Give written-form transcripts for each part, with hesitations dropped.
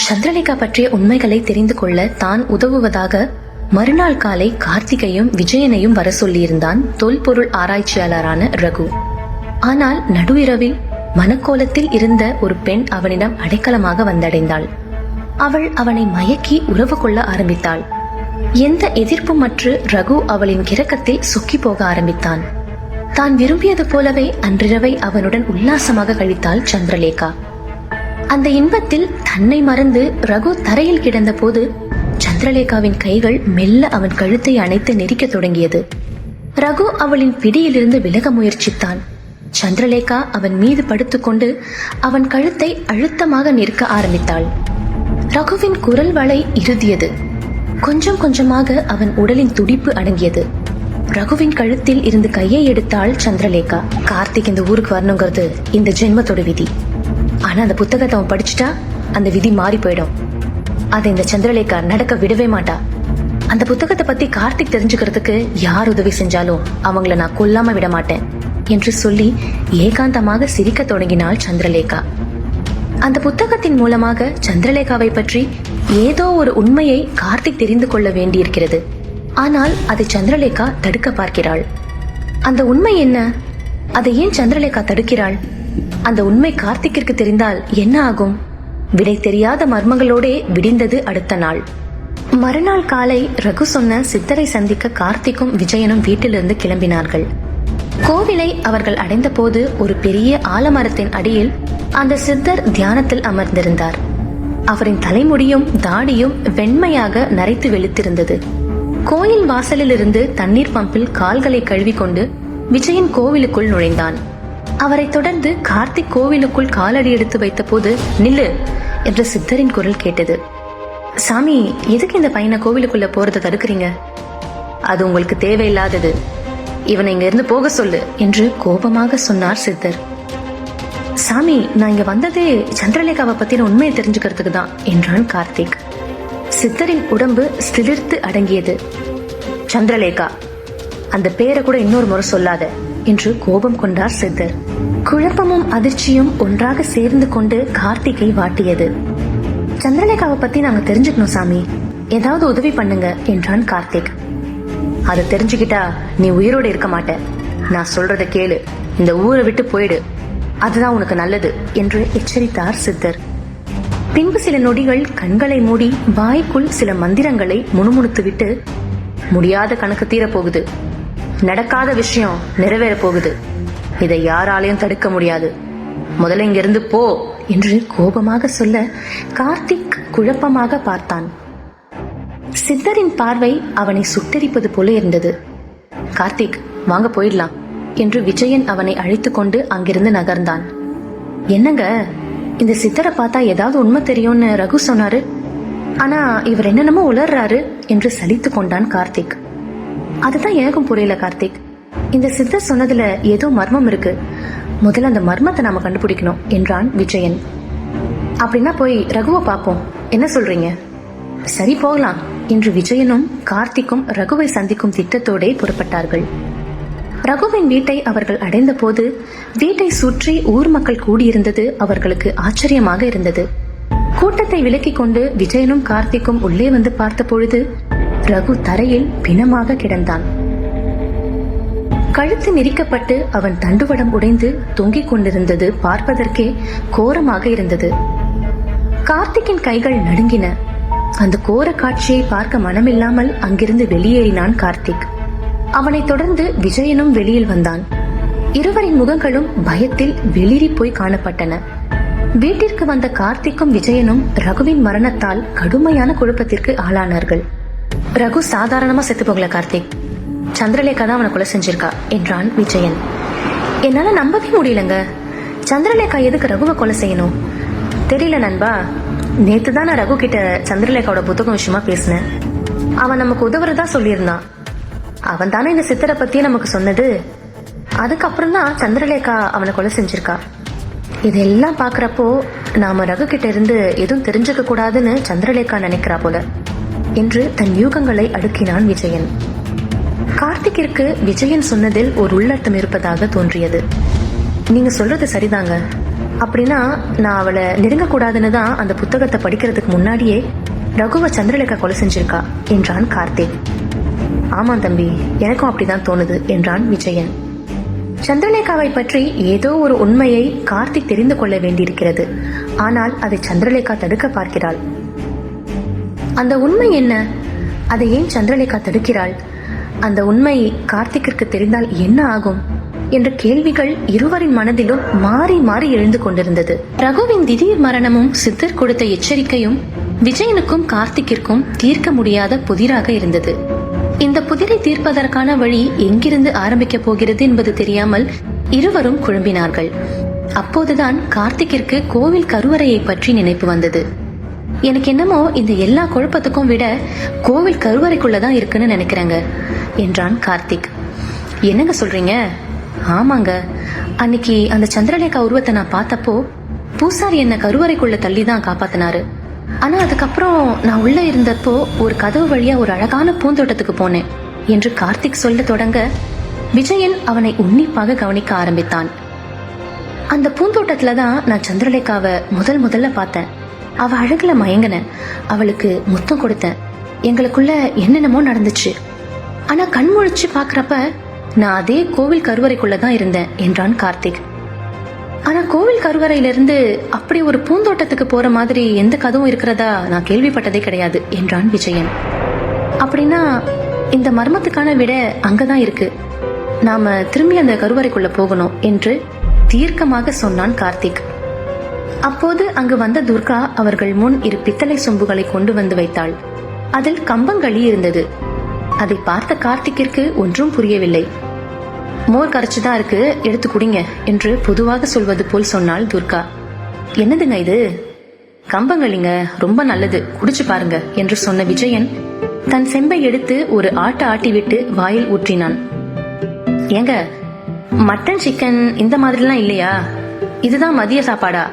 சந்திரலேகா பற்றிய உண்மைகளை தெரிந்து கொள்ள தான் உதவுவதாக மறுநாள் காலை கார்த்திகையும் விஜயனையும் வர சொல்லியிருந்தான் தொல்பொருள் ஆராய்ச்சியாளரான ரகு. ஆனால் நடுஇரவில் மனக்கோலத்தில் இருந்த ஒரு பெண் அவனிடம் அடைக்கலமாக வந்தடைந்தாள். அவள் அவனை மயக்கி உறவு கொள்ள ஆரம்பித்தாள். எந்த எதிர்ப்புமற்று ரகு அவளின் கிறக்கத்தில் சொக்கி போக ஆரம்பித்தான். தான் விரும்பியது போலவே அன்றிரவை அவனுடன் உல்லாசமாக கழித்தாள் சந்திரலேகா. அந்த இன்பத்தில் தன்னை மறந்து ரகு தரையில் கிடந்த போது சந்திரலேகாவின் கைகள் மெல்ல அவன் கழுத்தை அணைத்து நெரிக்க தொடங்கியது. ரகு அவளின் பிடியிலிருந்து விலக முயற்சித்தான். சந்திரலேகா அவன் மீது படுத்துக்கொண்டு அவன் கழுத்தை அழுத்தமாக நெருக்க ஆரம்பித்தாள். ரகுவின் குரல் வளை இறுதியது. கொஞ்சம் கொஞ்சமாக அவன் உடலின் துடிப்பு அடங்கியது. ரகுவின் கழுத்தில் இருந்து கையை எடுத்தாள் சந்திரலேகா. கார்த்திக் இந்த ஊருக்கு வரணுங்கிறது இந்த ஜென்மத்தோட விதி. ஆனா அந்த புத்தகத்தை அவன் படிச்சுட்டா அந்த விதி மாறி போயிடும். அதை இந்த சந்திரலேகா நடக்க விடவே மாட்டா. அந்த புத்தகத்தை பத்தி கார்த்திக் தெரிஞ்சுக்கிறதுக்கு யார் உதவி செஞ்சாலும் அவங்கள நான் கொல்லாம விட மாட்டேன் என்று சொல்லி ஏகாந்தமாக சிரிக்க தொடங்கினாள் சந்திரலேகா. அந்த புத்தகத்தின் மூலமாக சந்திரலேகாவை பற்றி ஏதோ ஒரு உண்மையை கார்த்திக் தெரிந்து கொள்ள வேண்டியிருக்கிறது. ஆனால் அதை சந்திரலேகா தடுக்க பார்க்கிறாள். அந்த உண்மை என்ன? அதை ஏன் சந்திரலேகா தடுக்கிறாள்? அந்த உண்மை கார்த்திக்கிற்கு தெரிந்தால் என்ன ஆகும்? விடை தெரியாத மர்மங்களோடே விடிந்தது அடுத்த நாள். மறுநாள் காலை ரகு சொன்ன சித்தரை சந்திக்க கார்த்திக்கும் விஜயனும் வீட்டிலிருந்து கிளம்பினார்கள். கோவிலை அவர்கள் அடைந்த போது ஒரு பெரிய ஆலமரத்தின் அடியில் அந்த சித்தர் தியானத்தில் அமர்ந்திருந்தார். அவரின் தலைமுடியும் தாடியும் வெண்மையாக நரைத்து வெளுத்திருந்தது. கோயில் வாசலில் இருந்து தண்ணீர் பம்பில் கால்களை கழுவிக்கொண்டு விஜயன் கோவிலுக்குள் நுழைந்தான். அவரை தொடர்ந்து கார்த்திக் கோவிலுக்குள் காலடி எடுத்து வைத்த போது நில்லு என்ற சித்தரின் குரல் கேட்டது. சாமி, எதுக்கு இந்த பையனை கோவிலுக்குள்ள போறதை தடுக்கிறீங்க? அது உங்களுக்கு தேவையில்லாதது. இவனை இங்க இருந்து போக சொல்லு என்று கோபமாக சொன்னார் சித்தர். சாமி, நான் இங்க வந்ததே சந்திரலேகாவை பத்தின உண்மையை தெரிஞ்சுக்கிறதுக்கு தான் என்றான் கார்த்திக். சித்தரின் உடம்பு சிலிர்த்து அடங்கியது. சந்திரலேகா, அந்த பேரை கூட இன்னொரு முறை சொல்லாத என்று கோபம் கொண்டார் சித்தர். குழப்பமும் அதிர்ச்சியும் ஒன்றாக சேர்ந்து கொண்டு கார்த்திகை வாட்டியது. சந்திரலேகாவை பத்தி நாங்க தெரிஞ்சுக்கணும் சாமி, ஏதாவது உதவி பண்ணுங்க என்றான் கார்த்திக். அதை தெரிஞ்சுக்கிட்டா நீ உயிரோடு இருக்க மாட்ட. நான் சொல்றத கேளு, இந்த ஊரை விட்டு போயிடு, அதுதான் உனக்கு நல்லது என்று எச்சரித்தார் சித்தர். பின்பு சில நொடிகள் கண்களை மூடி வாய்க்குள் சில மந்திரங்களை முணுமுணுத்துவிட்டு, முடியாத கணக்கு தீரப்போகுது, நடக்காத விஷயம் நிறைவேற போகுது, இதை யாராலையும் தடுக்க முடியாது, முதல்ல இங்கிருந்து போ என்று கோபமாக சொல்ல கார்த்திக் குழப்பமாக பார்த்தான். சித்தரின் பார்வை அவனை சுட்டெரிப்பது போல இருந்தது. கார்த்திக், வாங்க போயிடலாம் என்று விஜயன் அவனை அழைத்துக் கொண்டு அங்கிருந்து நகர்ந்தான். என்னங்க, இந்த சித்தரை பார்த்தா ஏதாவது உண்மை தெரியும்னு ரகு சொன்னாரு. ஆனா இவர் என்னென்னமோ உளர்றாரு என்று சலித்து கொண்டான் கார்த்திக். அதுதான் எனக்கும் புரியல கார்த்திக். இந்த சித்தர் சொன்னதுல ஏதோ மர்மம் இருக்கு. முதல்ல அந்த மர்மத்தை நாம கண்டுபிடிக்கணும் என்றான் விஜயன். அப்படின்னா போய் ரகுவை பார்ப்போம், என்ன சொல்றீங்க? சரி, போகலாம் என்று விஜயனும் கார்த்திக்கும் ரகுவை சந்திக்கும் திட்டத்தோடே புறப்பட்டார்கள். ரகுவின் வீட்டை அவர்கள் அடைந்த போது வீட்டை சுற்றி ஊர் மக்கள் கூடியிருந்தது அவர்களுக்கு ஆச்சரியமாக இருந்தது. கூட்டத்தை விலக்கிக் கொண்டு விஜயனும் கார்த்திக்கும் உள்ளே வந்து பார்த்த பொழுது ரகு தரையில் பிணமாக கிடந்தான். கழுத்து நெரிக்கப்பட்டு அவன் தண்டுவடம் உடைந்து தொங்கிக் கொண்டிருந்தது பார்ப்பதற்கே கோரமாக இருந்தது. கார்த்திக்கின் கைகள் நடுங்கின. அந்த கோர காட்சியை பார்க்க மனமில்லாமல் அங்கிருந்து வெளியேறினான் கார்த்திக். அவனை தொடர்ந்து விஜயனும் வெளியில் வந்தான். இருவரின் முகங்களும் பயத்தில் வெளிரி போய் காணப்பட்டன. வீட்டிற்கு வந்த கார்த்திக்கும் விஜயனும் ரகுவின் மரணத்தால் கடுமையான குழப்பத்திற்கு ஆளானார்கள். ரகு சாதாரணமா செத்து போகல கார்த்திக், சந்திரலேகா தான் அவனை கொலை செஞ்சிருக்கா என்றான் விஜயன். என்னால நம்பவே முடியலங்க. சந்திரலேகா எதுக்கு ரகுவை கொலை செய்யணும்? தெரியல நண்பா. நேத்துதான் நான் ரகு கிட்ட சந்திரலேகாவோட புத்தகம் விஷயமா பேசினேன். அவன் நமக்கு உதவுறதா சொல்லியிருந்தான். அவன் தானே இந்த சித்தரை பத்தி நமக்கு சொன்னது. அதுக்கப்புறம் தான் சந்திரலேகா அவனை கொலை செஞ்சிருக்கா. இதெல்லாம் பாக்குறப்போ நாம ரகு கிட்ட இருந்து எதுவும் தெரிஞ்சுக்க கூடாதுன்னு சந்திரலேகா நினைக்கிறா போல என்று தன் யூகங்களை அடுக்கினான் விஜயன். கார்த்திக்கிற்கு விஜயன் சொன்னதில் ஒரு உள்ளர்த்தம் இருப்பதாக தோன்றியது. நீங்க சொல்றது சரிதாங்க. அப்படின்னா நான் அவளை நெருங்கக்கூடாதுன்னு தான் அந்த புத்தகத்தை படிக்கிறதுக்கு முன்னாடியே ரகுவை சந்திரலேகா கொலை செஞ்சிருக்கா என்றான் கார்த்திக். ஆமாம் தம்பி, எனக்கும் அப்படிதான் தோணுது என்றான் விஜயன். சந்திரலேகாவை பற்றி ஏதோ ஒரு உண்மையை கார்த்திக் தெரிந்து கொள்ள வேண்டியிருக்கிறது. ஆனால் அதை சந்திரலேகா தடுக்க பார்க்கிறாள். அந்த உண்மை என்ன? அதை ஏன் சந்திரலேகா தடுக்கிறாள்? அந்த உண்மை கார்த்திக்கிற்கு தெரிந்தால் என்ன ஆகும் என்ற கேள்விகள் இருவரின் மனதிலும் மாறி மாறி எழுந்து கொண்டிருந்தது. ரகுவின் திடீர் மரணமும் சித்தர் கொடுத்த எச்சரிக்கையும் விஜயனுக்கும் கார்த்திக்கிற்கும் தீர்க்க முடியாத புதிராக இருந்தது. இந்த புதிரை தீர்ப்பதற்கான வழி எங்கிருந்து ஆரம்பிக்கப் போகிறது என்பது தெரியாமல் இருவரும் குழம்பினார்கள். அப்போதுதான் கார்த்திக்கிற்கு கோவில் கருவறையை பற்றி நினைப்பு வந்தது. எனக்கு என்னமோ இந்த எல்லா குழப்பத்துக்கும் விட கோவில் கருவறைக்குள்ளதான் இருக்குன்னு நினைக்கிறேங்க என்றான் கார்த்திக். என்னங்க சொல்றீங்க? ஆமாங்க, அன்னைக்கு அந்த சந்திரலேகா உருவத்தை நான் பார்த்தப்போ பூசாரி என்ன கருவறைக்குள்ள தள்ளி தான் காப்பாத்தினாரு. ஆனா அதுக்கப்புறம் நான் உள்ள இருந்தப்போ ஒரு கதவு வழியா ஒரு அழகான பூந்தோட்டத்துக்கு போனேன் என்று கார்த்திக் சொல்ல தொடங்க விஜயன் அவனை உன்னிப்பாக கவனிக்க ஆரம்பித்தான். அந்த பூந்தோட்டத்துலதான் நான் சந்திரலேகாவை முதல்ல பார்த்தேன். அவ அழகுல மயங்கினேன், அவளுக்கு முத்தம் கொடுத்தேன். எங்களுக்குள்ள என்னென்னமோ நடந்துச்சு. ஆனா கண் முழிச்சு பாக்குறப்ப நான் அதே கோவில் கருவறைக்குள்ளதான் இருந்தேன் என்றான் கார்த்திக். ஆனா கோவில் கருவறையிலிருந்து அப்படி ஒரு பூந்தோட்டத்துக்கு போற மாதிரி எந்த கதவும் இருக்கிறதா நான் கேள்விப்பட்டதே கிடையாது என்றான் விஜயன். அப்படின்னா இந்த மர்மத்துக்கான விட அங்கதான் இருக்கு. நாம திரும்பி அந்த கருவறைக்குள்ள போகணும் என்று தீர்க்கமாக சொன்னான் கார்த்திக். அப்போது அங்கு வந்த துர்கா அவர்கள் முன் இரு பித்தளை சொம்புகளை கொண்டு வந்து வைத்தாள். அதில் கம்பங்களி இருந்தது. அதை பார்த்த கார்த்திக்கிற்கு ஒன்றும் புரியவில்லை. மோர் கரைச்சுதான் இருக்கு, எடுத்து குடிங்க என்று பொதுவாக சொல்வது போல் சொன்னாள் துர்கா. என்னதுங்க இது? கம்பங்களிங்க, ரொம்ப நல்லது, குடிச்சு பாருங்க என்று சொன்ன விஜயன் தன் செம்பை எடுத்து ஒரு ஆட்டி விட்டு வாயில் ஊற்றினான். ஏங்க, மட்டன் சிக்கன் இந்த மாதிரிலாம் இல்லையா? இதுதான் மதிய சாப்பாடா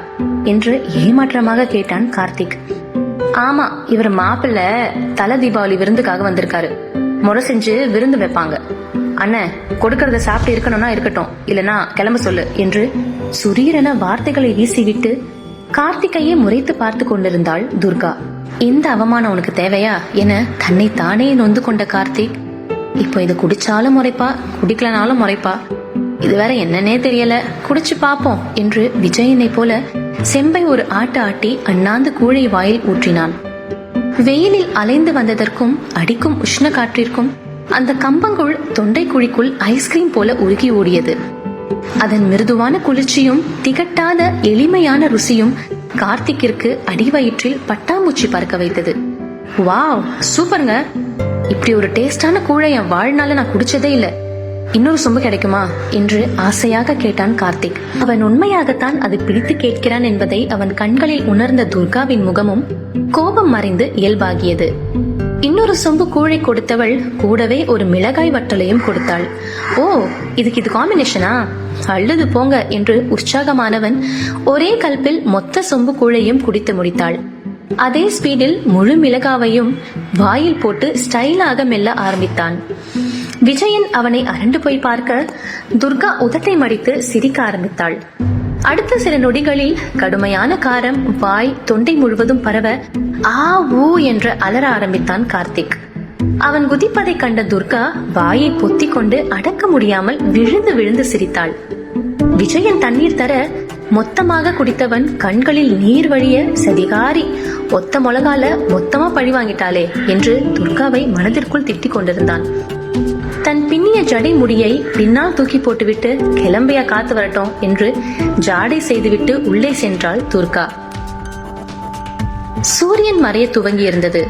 என்று ஏமாற்றமாக கேட்டான் கார்த்திக். ஆமா, இவர் மாப்பிள்ள தல தீபாவளி விருந்துக்காக வந்திருக்காரு. முறை செஞ்சு விருந்து வைப்பாங்க. அண்ணன் கொடுக்கறத சாப்பிட்டு இருக்கணும்னா இருக்கட்டும், இல்லனா கிளம்ப சொல்லு என்று சுரீரென வார்த்தைகளை வீசிவிட்டு கார்த்திகையை முறைத்து பார்த்து கொண்டிருந்தாள் துர்கா. இந்த அவமானம் உனக்கு தேவையா என தன்னை தானே நொந்து கொண்ட கார்த்திக் இப்போ இது குடிச்சாலும் முறைப்பா, குடிக்கலனாலும் முறைப்பா, இது வேற என்னன்னே தெரியல, குடிச்சு பாப்போம் என்று விஜயனை போல செம்பை ஒரு ஆட்டி அண்ணாந்து கூழை வாயில் ஊற்றினான். வெயிலில் அலைந்து வந்ததற்கும் அடிக்கும் உஷ்ண காற்றிற்கும் அந்த கம்பங்குள் தொண்டை குழிக்குள் ஐஸ்கிரீம் போல உருகி ஓடியது. அதன் மிருதுவான குளிர்ச்சியும் திகட்டாத எளிமையான ருசியும் கார்த்திக்கிற்கு அடிவயிற்றில் பட்டாம்பூச்சி பறக்க வைத்தது. வாவ், சூப்பருங்க, இப்படி ஒரு டேஸ்டான கூழை என் வாழ்நாள நான் குடிச்சதே இல்ல. இன்னொரு சொம்பு கிடைக்குமா என்று ஆசையாக கேட்டான் கார்த்திக். அவன் உண்மையாகத்தான் அது பிடித்து கேட்கிறான் என்பதை அவன் கண்களில் உணர்ந்த துர்காவின் முகமும் கோபம் மறைந்து இயல்பாகியது. இன்னொரு சொம்பு கூழை கொடுத்தவள் கூடவே ஒரு மிளகாய் வட்டலையும் கொடுத்தாள். ஓ, இதுக்கு இது காம்பினேஷனா? அழுது போங்க என்று உற்சாகமானவன் ஒரே கல்பில் மொத்த சொம்பு கூழையும் குடித்து முடித்தாள். அதே ஸ்பீடில் முழு மிளகாவையும் வாயில் போட்டு ஸ்டைலாக மெல்ல ஆரம்பித்தான். விஜயன் அவனை அரண்டு போய் பார்க்க துர்கா உதட்டை மடித்து சிரிக்க ஆரம்பித்தாள். அடுத்த சில நொடிகளில் கடுமையான காரம் வாய் தொண்டை முழுவதும் பரவ ஆ ஊ என்று அலற ஆரம்பித்தான் கார்த்திக். அவன் குதிப்பதை கண்ட துர்கா வாயை பொத்திக் கொண்டு அடக்க முடியாமல் விழுந்து விழுந்து சிரித்தாள். விஜயன் தண்ணீர் தர மொத்தமாக குடித்தவன் கண்களில் நீர் வழிய சதிகாரி, ஒத்த மொளகால மொத்தமா பழி வாங்கிட்டாளே என்று துர்காவை மனதிற்குள் திட்டிக் கொண்டிருந்தான். தன் பின்னிய ஜடை முடியை பின்னால் தூக்கி போட்டுவிட்டு கிளம்பியா காத்து வரட்டும் என்று ஜாடை செய்துவிட்டு உள்ளே சென்றாள் துர்கா. சூரியன் மறைய துவங்கி இருந்தது.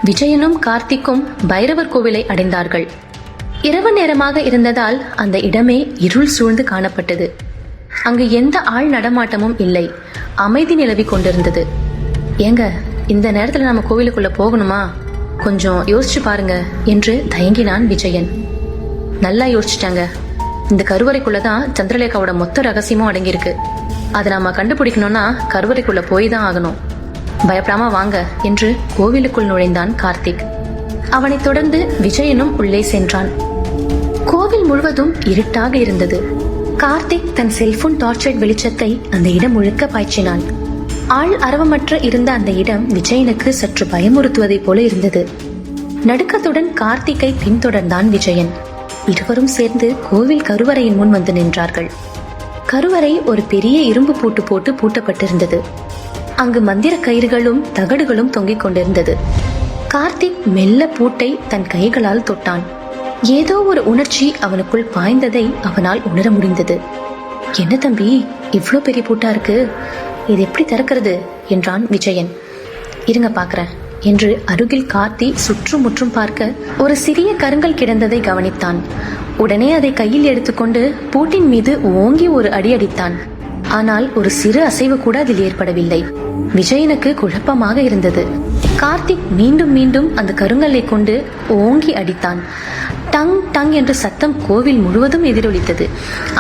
விஜயனும் கார்த்திக்கும் பைரவர் கோவிலை அடைந்தார்கள். இரவு நேரமாக இருந்ததால் அந்த இடமே இருள் சூழ்ந்து காணப்பட்டது. அங்கு எந்த ஆள் நடமாட்டமும் இல்லை. அமைதி நிலவி கொண்டிருந்தது. ஏங்க, இந்த நேரத்துல நம்ம கோவிலுக்குள்ள போகணுமா? கொஞ்சம் யோசிச்சு பாருங்க என்று தயங்கினான் விஜயன். நல்லா யோசிச்சிட்டாங்க. இந்த கருவறைக்குள்ளதான் சந்திரலேகாவோட மொத்த ரகசியமும் அடங்கியிருக்கு. அதை நாம கண்டுபிடிக்கணும்னா கருவறைக்குள்ள போய் தான் ஆகணும். பயப்படாம வாங்க என்று கோவிலுக்குள் நுழைந்தான் கார்த்திக். அவனை தொடர்ந்து விஜயனும் உள்ளே சென்றான். கோவில் முழுவதும் இருட்டாக இருந்தது. கார்த்திக் தன் செல்போன் டார்ச்லைட் வெளிச்சத்தை அந்த இடம் முழுக்க பாய்ச்சினான். ஆள் அரவமற்ற இருந்த அந்த இடம் விஜயனுக்கு சற்று பயமுறுத்துவதை போல இருந்தது. நடுக்கத்துடன் கார்த்திக்கை பின்தொடர்ந்தான் விஜயன். இருவரும் சேர்ந்து கோவில் கருவறையின் முன் வந்து நின்றார்கள். கருவறை ஒரு பெரிய இரும்பு பூட்டு போட்டு பூட்டப்பட்டிருந்தது. அங்கு மந்திர கயிறுகளும் தகடுகளும் தொங்கிக் கொண்டிருந்தது. கார்த்திக் மெல்ல பூட்டை தன் கைகளால் தொட்டான். ஏதோ ஒரு உணர்ச்சி அவனுக்குள் பாய்ந்ததை அவனால் உணர முடிந்தது. என்ன தம்பி, இவ்ளோ பெரிய பூட்டா இருக்கு, இது எப்படி திறக்கிறது என்றான் விஜயன். இருங்க பாக்குறேன் என்று அருகில் கார்த்தி சுற்றுமுற்றும் பார்க்க ஒரு சிறிய கருங்கல் கிடந்ததை கவனித்தான். உடனே அதை கையில் எடுத்துக்கொண்டு பூட்டின் மீது ஓங்கி ஒரு அடி அடித்தான். ஆனால் ஒரு சிறு அசைவு கூட அதில் ஏற்படவில்லை. விஜயனுக்கு குழப்பமாக இருந்தது. கார்த்திக் மீண்டும் மீண்டும் அந்த கருங்கல்லை கொண்டு ஓங்கி அடித்தான். டங் டங் என்ற சத்தம் கோவில் முழுவதும் எதிரொலித்தது.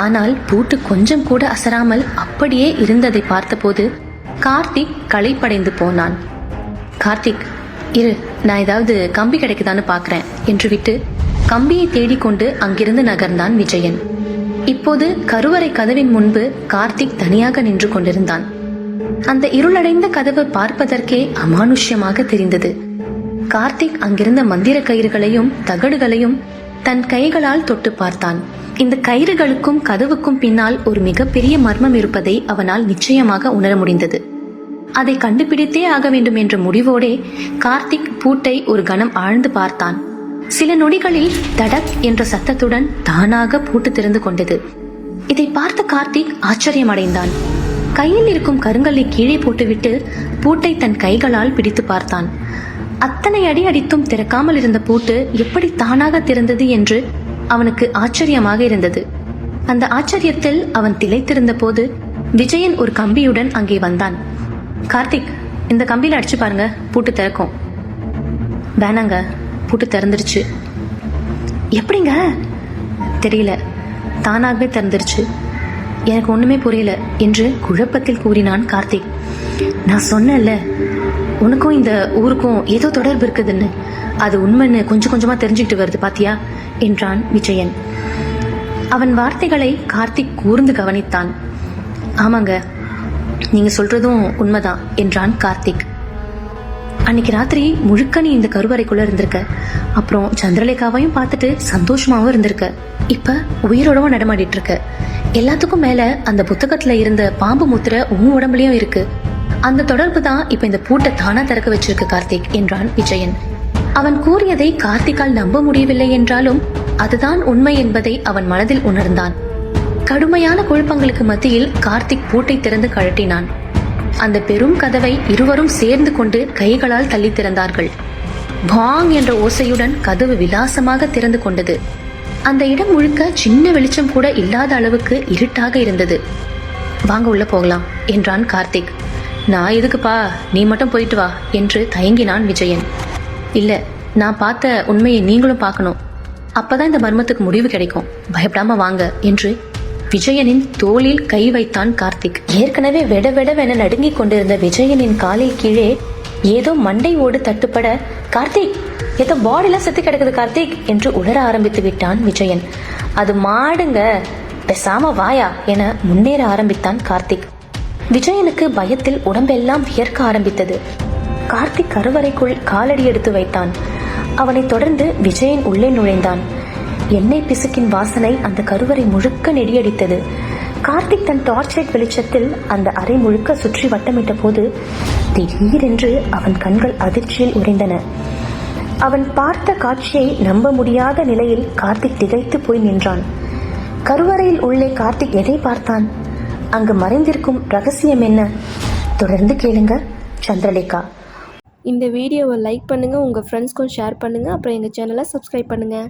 ஆனால் பூட்டு கொஞ்சம் கூட அசராமல் அப்படியே இருந்ததை பார்த்தபோது கார்த்திக் களைப்படைந்து போனான். கார்த்திக், இரு, நான் ஏதாவது கம்பி கிடைக்குதான்னு பாக்குறேன் என்று விட்டு கம்பியை தேடிக்கொண்டு அங்கிருந்து நகர்ந்தான் விஜயன். இப்போது கருவறை கதவின் முன்பு கார்த்திக் தனியாக நின்று கொண்டிருந்தான். அந்த இருளடைந்த கதவு பார்ப்பதற்கே அமானுஷ்யமாக தெரிந்தது. கார்த்திக் அங்கிருந்த மந்திர கயிறுகளையும் தகடுகளையும் தன் கைகளால் தொட்டு பார்த்தான். இந்த கயிறுகளுக்கும் கதவுக்கும் பின்னால் ஒரு மிகப்பெரிய மர்மம் இருப்பதை அவனால் நிச்சயமாக உணர முடிந்தது. அதை கண்டுபிடித்தே ஆக வேண்டும் என்ற முடிவோடே கார்த்திக் பூட்டை ஒரு கணம் ஆழ்ந்து பார்த்தான். சில நொடிகளில் தடக் என்ற சத்தத்துடன் தானாக பூட்டு திறந்து கொண்டது. இதை பார்த்த கார்த்திக் ஆச்சரியமடைந்தான். கையில் இருக்கும் கருங்கல்லை கீழே போட்டுவிட்டு பூட்டை தன் கைகளால் பிடித்து பார்த்தான். அத்தனை அடி அடித்தும் திறக்காமல் இருந்த பூட்டு எப்படி தானாக திறந்தது என்று அவனுக்கு ஆச்சரியமாக இருந்தது. அந்த ஆச்சரியத்தில் அவன் திளைத்திருந்த போது விஜயன் ஒரு கம்பியுடன் அங்கே வந்தான். கார்த்திக், இந்த கம்பியில அடிச்சு பாருங்க, பூட்டு திறக்கும். வேணாங்க, பூட்டு திறந்துருச்சு. எப்படிங்க? தெரியல, தானாகவே திறந்துருச்சு, எனக்கு ஒண்ணுமே புரியல என்று குழப்பத்தில் கூறினான் கார்த்திக். நான் சொன்னேன்ல, உனக்கும் இந்த ஊருக்கும் ஏதோ தொடர்பு இருக்குதுன்னு, அது உண்மைன்னு கொஞ்சம் கொஞ்சமா தெரிஞ்சுக்கிட்டு வருது பாத்தியா என்றான் விஜயன். அவன் வார்த்தைகளை கார்த்திக் கூர்ந்து கவனித்தான். ஆமாங்க, நீங்க சொல்றதும் உண்மைதான் என்றான் கார்த்திக். அன்னைக்கு ராத்திரி முழுக்க நீ இந்த கருவறைக்குள்ள இருந்திருக்க. அப்புறம் சந்திரலேகாவையும் பார்த்துட்டு சந்தோஷமாவும் இருந்திருக்க. இப்ப உயிரோடவும் நடமாடிட்டு இருக்க. எல்லாத்துக்கும் மேல அந்த புத்தகத்துல இருந்த பாம்பு முத்திரை உன் உடம்புலயும் இருக்கு. அந்த தொடர்பு தான் இப்ப இந்த பூட்டை தானா திறக்க வச்சிருக்கு கார்த்திக் என்றான் விஜயன். அவன் கூறியதை கார்த்திகால் நம்ப முடியவில்லை என்றாலும் அதுதான் உண்மை என்பதை அவன் மனதில் உணர்ந்தான். கடுமையான குழப்பங்களுக்கு மத்தியில் கார்த்திக் பூட்டை திறந்து கழட்டினான். அந்த பெரும் கதவை இருவரும் சேர்ந்து கொண்டு கைகளால் தள்ளி திறந்தார்கள். பாங் என்ற ஓசையுடன் கதவு விலாசமாக திறந்து கொண்டது. அந்த இடம் முழுக்க சின்ன வெளிச்சம் கூட இல்லாத அளவுக்கு இருட்டாக இருந்தது. வாங்க உள்ள போகலாம் என்றான் கார்த்திக். நான் எதுக்குப்பா, நீ மட்டும் போயிட்டு வா என்று தயங்கினான் விஜயன். இல்ல, நான் பார்த்த உண்மையை நீங்களும் பார்க்கணும், அப்பதான் இந்த மர்மத்துக்கு முடிவு கிடைக்கும், பயப்படாம வாங்க என்று விஜயனின் தோளில் கை வைத்தான் கார்த்திக். ஏற்கனவே வெடவெடவென நடுங்கிக் கொண்டிருந்த விஜயனின் காலில் கீழே ஏதோ மண்டை ஓடு தட்டுப்பட, கார்த்திக், ஏதோ பாடிலாம் செத்து கிடக்குது கார்த்திக் என்று உளர ஆரம்பித்து விட்டான் விஜயன். அது மாடுங்க, பேசாம வாயா என முன்னேற ஆரம்பித்தான் கார்த்திக். விஜயனுக்கு பயத்தில் உடம்பெல்லாம் வியர்க்க ஆரம்பித்தது. கார்த்திக் கருவறைக்குள் காலடி எடுத்து வைத்தான். அவனை தொடர்ந்து விஜயன் உள்ளே நுழைந்தான். எண்ணெய் பிசுக்கின் வாசனை அந்த கருவறை முழுக்க நெடியடித்தது. கார்த்திக் தன் டார்ச் லைட் வெளிச்சத்தில் அந்த அறை முழுக்க சுற்றி வட்டமிட்ட போது திடீரென்று அவன் கண்கள் அதிர்ச்சியில் உறைந்தன. அவன் பார்த்த காட்சியை நம்ப முடியாத நிலையில் கார்த்திக் திகைத்து போய் நின்றான். கருவறையில் உள்ளே கார்த்திக் எதை பார்த்தான்? அங்கு மறைந்திருக்கும் ரகசியம் என்ன? தொடர்ந்து கேளுங்க சந்திரலேகா. இந்த வீடியோவை லைக் பண்ணுங்கள், உங்கள் ஃப்ரெண்ட்ஸ்க்கும் ஷேர் பண்ணுங்கள், அப்புறம் எங்கள் சேனலை சப்ஸ்கிரைப் பண்ணுங்கள்.